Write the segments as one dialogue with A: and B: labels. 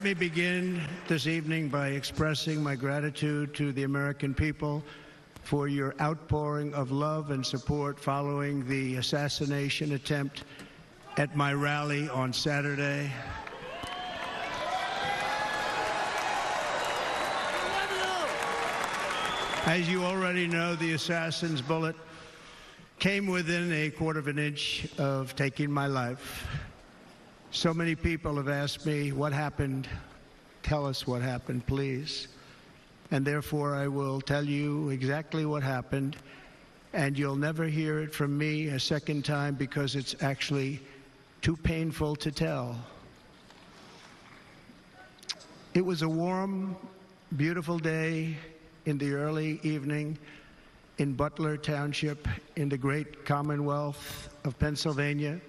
A: Let me begin this evening by expressing my gratitude to the American people for your outpouring of love and support following the assassination attempt at my rally on Saturday. As you already know, the assassin's bullet came within a quarter of an inch of taking my life. So many people have asked me, what happened? Tell us what happened, please. And therefore, I will tell you exactly what happened, and you'll never hear it from me a second time because it's actually too painful to tell. It was a warm, beautiful day in the early evening in Butler Township in the great Commonwealth of Pennsylvania.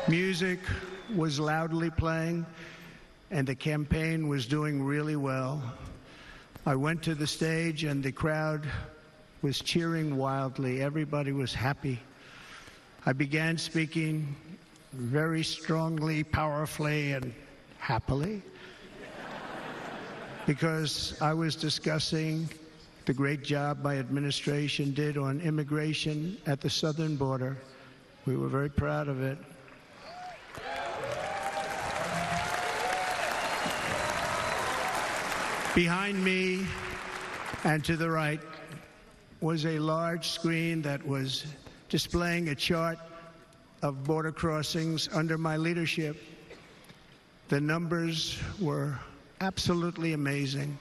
A: Music was loudly playing, and the campaign was doing really well. I went to the stage, and the crowd was cheering wildly. Everybody was happy. I began speaking very strongly, powerfully, and happily, because I was discussing the great job my administration did on immigration at the southern border. We were very proud of it. Behind me and to the right was a large screen that was displaying a chart of border crossings under my leadership. The numbers were absolutely amazing.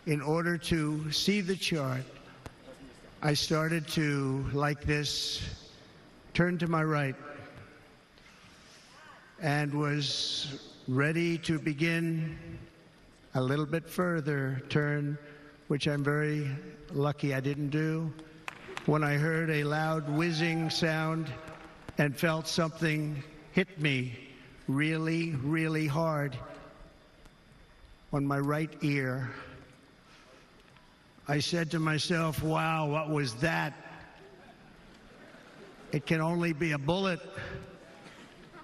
A: In order to see the chart, I started to, like this, turn to my right and was ready to begin a little bit further turn, which I'm very lucky I didn't do, when I heard a loud whizzing sound and felt something hit me really, really hard on my right ear. I said to myself, wow, what was that? It can only be a bullet.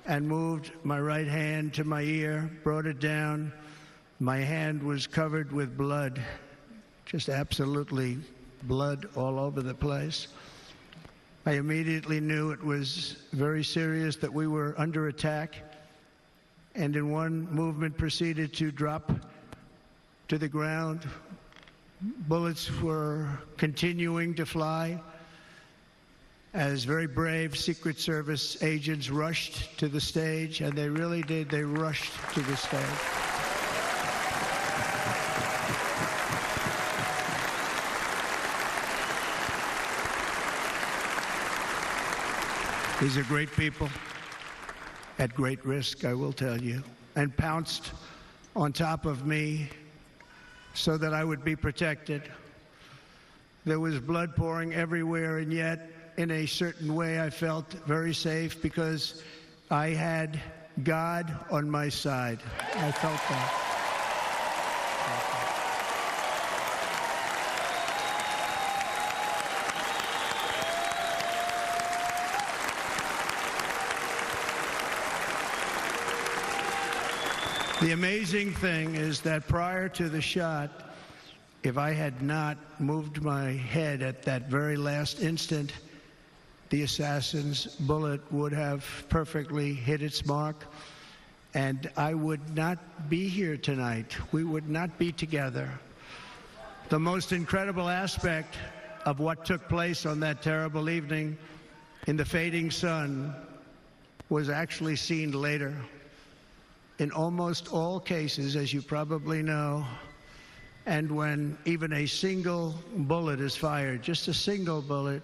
A: And moved my right hand to my ear, brought it down. My hand was covered with blood, just absolutely blood all over the place. I immediately knew it was very serious, that we were under attack, and in one movement proceeded to drop to the ground. Bullets were continuing to fly as very brave Secret Service agents rushed to the stage, and they really did. They rushed to the stage. These are great people at great risk, I will tell you, and pounced on top of me so that I would be protected. There was blood pouring everywhere, and yet, in a certain way, I felt very safe because I had God on my side. I felt that. The amazing thing is that prior to the shot, if I had not moved my head at that very last instant, the assassin's bullet would have perfectly hit its mark, and I would not be here tonight. We would not be together. The most incredible aspect of what took place on that terrible evening in the fading sun was actually seen later. In almost all cases, as you probably know, and when even a single bullet is fired, just a single bullet,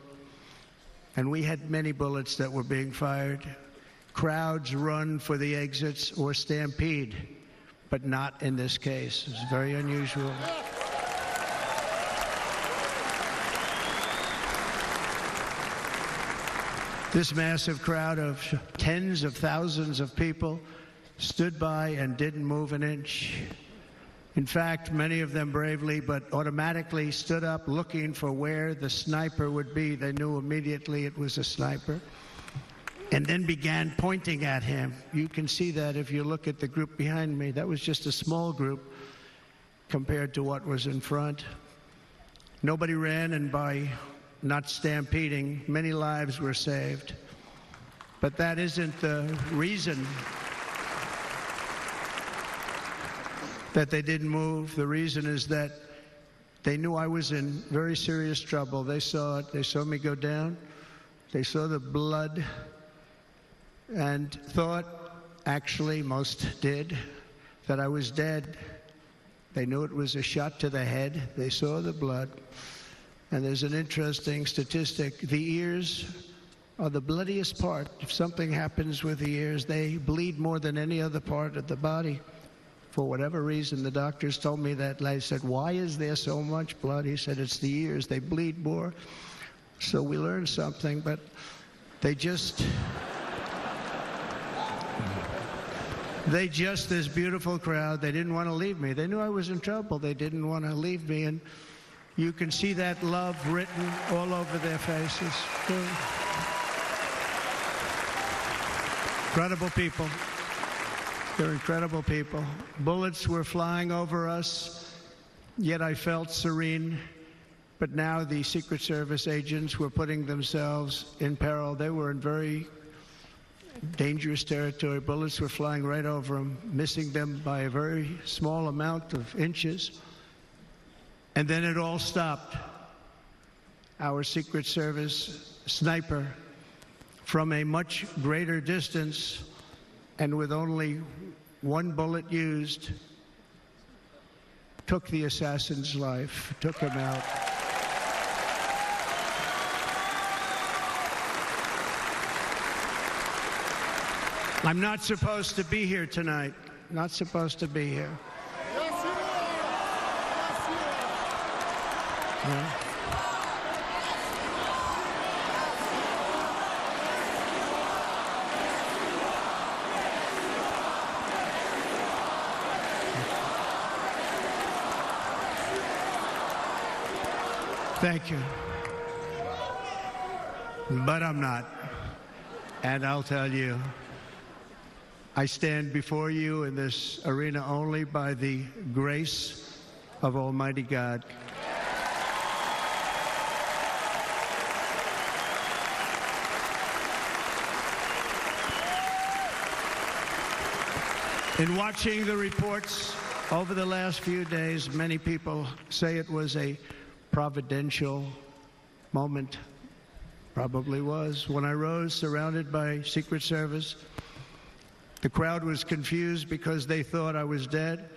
A: and we had many bullets that were being fired, crowds run for the exits or stampede, but not in this case. It's very unusual. This massive crowd of tens of thousands of people stood by and didn't move an inch. In fact, many of them bravely but automatically stood up looking for where the sniper would be. They knew immediately it was a sniper. and then began pointing at him. You can see that if you look at the group behind me. That was just a small group compared to what was in front. Nobody ran, and by not stampeding, many lives were saved. But that isn't the reason that they didn't move. The reason is that they knew I was in very serious trouble. They saw it. They saw me go down. They saw the blood and thought, actually most did, that I was dead. They knew it was a shot to the head. They saw the blood. And there's an interesting statistic. The ears are the bloodiest part. If something happens with the ears, they bleed more than any other part of the body. For whatever reason, the doctors told me that. I said, why is there so much blood? He said, it's the ears. They bleed more. So we learned something, but they just, this beautiful crowd, they didn't want to leave me. They knew I was in trouble. They didn't want to leave me. And you can see that love written all over their faces. Incredible people. They're incredible people. Bullets were flying over us, yet I felt serene. But now the Secret Service agents were putting themselves in peril. They were in very dangerous territory. Bullets were flying right over them, missing them by a very small amount of inches. And then it all stopped. Our Secret Service sniper, from a much greater distance and with only one bullet used, took the assassin's life, took him out. I'm not supposed to be here tonight. Not supposed to be here.
B: Yes, you are.
A: Yeah. Thank you. But I'm not. And I'll tell you, I stand before you in this arena only by the grace of Almighty God. In watching the reports over the last few days, many people say it was a providential moment. Probably was. When I rose, surrounded by Secret Service, the crowd was confused because they thought I was dead,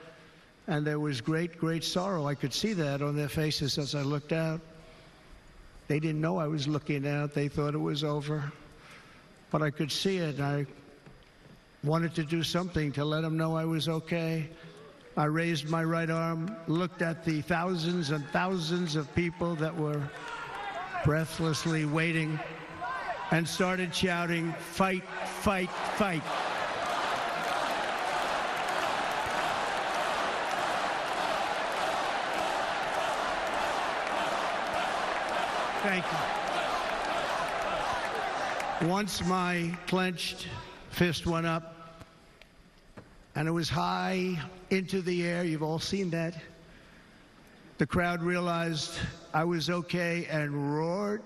A: and there was great, great sorrow. I could see that on their faces as I looked out. They didn't know I was looking out. They thought it was over. But I could see it. I wanted to do something to let them know I was okay. I raised my right arm, looked at the thousands and thousands of people that were breathlessly waiting, and started shouting, "Fight, fight, fight." Thank you. Once my clenched fist went up, and it was high into the air. You've all seen that. The crowd realized I was okay and roared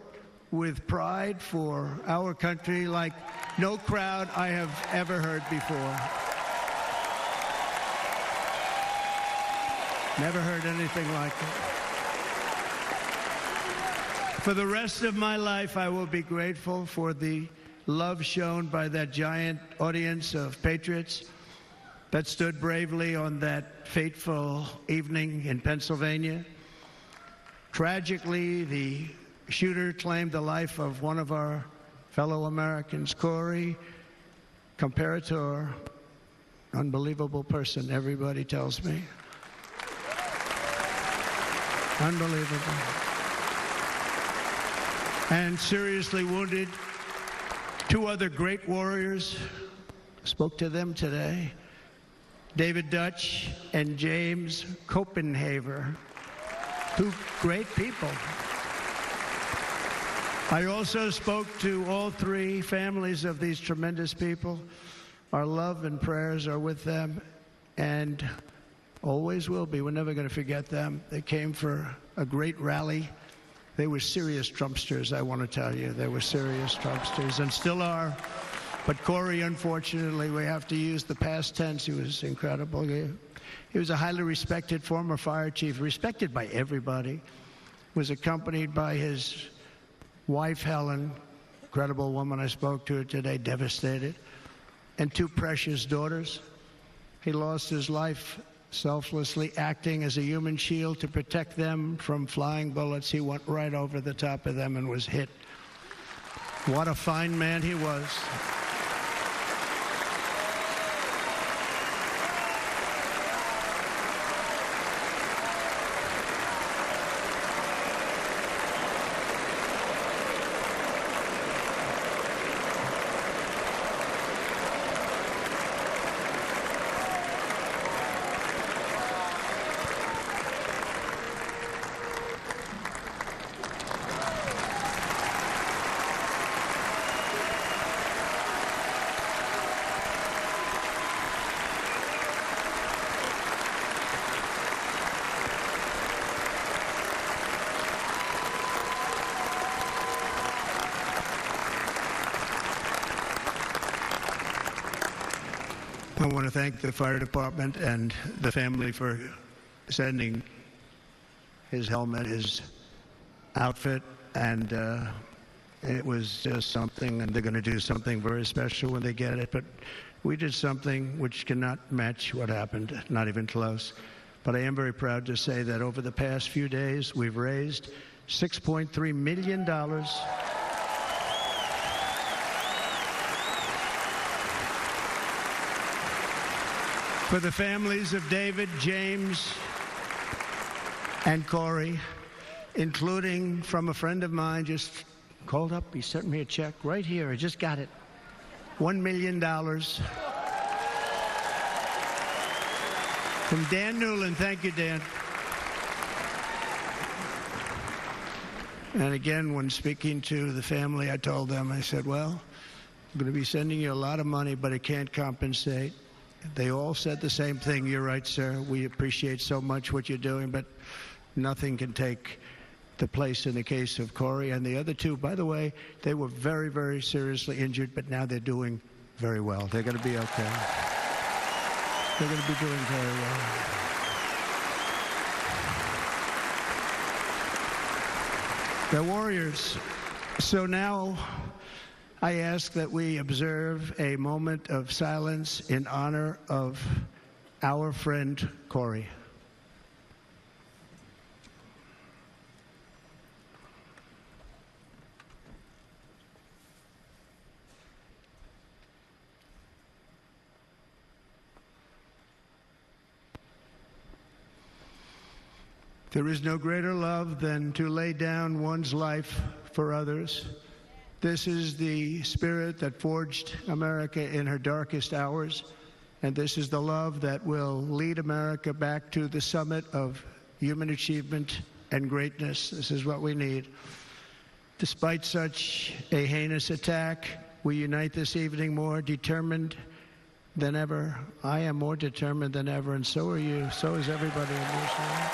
A: with pride for our country like no crowd I have ever heard before. Never heard anything like it. For the rest of my life, I will be grateful for the love shown by that giant audience of patriots that stood bravely on that fateful evening in Pennsylvania. Tragically, the shooter claimed the life of one of our fellow Americans, Corey Comparator. Unbelievable person, everybody tells me. Unbelievable. And seriously wounded, two other great warriors. Spoke to them today. David Dutch and James Copenhaver. Two great people. I also spoke to all three families of these tremendous people. Our love and prayers are with them, and always will be. We're never going to forget them. They came for a great rally. They were serious Trumpsters, I want to tell you. They were serious Trumpsters, and still are. But Corey, unfortunately, we have to use the past tense. He was incredible. He was a highly respected former fire chief, respected by everybody. Was accompanied by his wife, Helen, incredible woman. I spoke to her today, devastated, and two precious daughters. He lost his life selflessly, acting as a human shield to protect them from flying bullets. He went right over the top of them and was hit. What a fine man he was. I want to thank the fire department and the family for sending his helmet, his outfit, and it was just something, and they're going to do something very special when they get it. But we did something which cannot match what happened, not even close. But I am very proud to say that over the past few days, we've raised $6.3 million for the families of David, James, and Corey, including from a friend of mine just called up. He sent me a check right here. I just got it. $1 million from Dan Newland. Thank you, Dan. And again, when speaking to the family, I told them, I said, well, I'm going to be sending you a lot of money, but it can't compensate. They all said the same thing. You're right, sir. We appreciate so much what you're doing, but nothing can take the place in the case of Corey. And the other two, by the way, they were very, very seriously injured, but now they're doing very well. They're going to be okay. They're going to be doing very well. They're warriors. So now I ask that we observe a moment of silence in honor of our friend Corey. There is no greater love than to lay down one's life for others. This is the spirit that forged America in her darkest hours, and this is the love that will lead America back to the summit of human achievement and greatness. This is what we need. Despite such a heinous attack, we unite this evening more determined than ever. I am more determined than ever, and so are you. So is everybody in this room.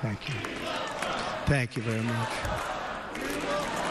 A: Thank you. Thank you very much.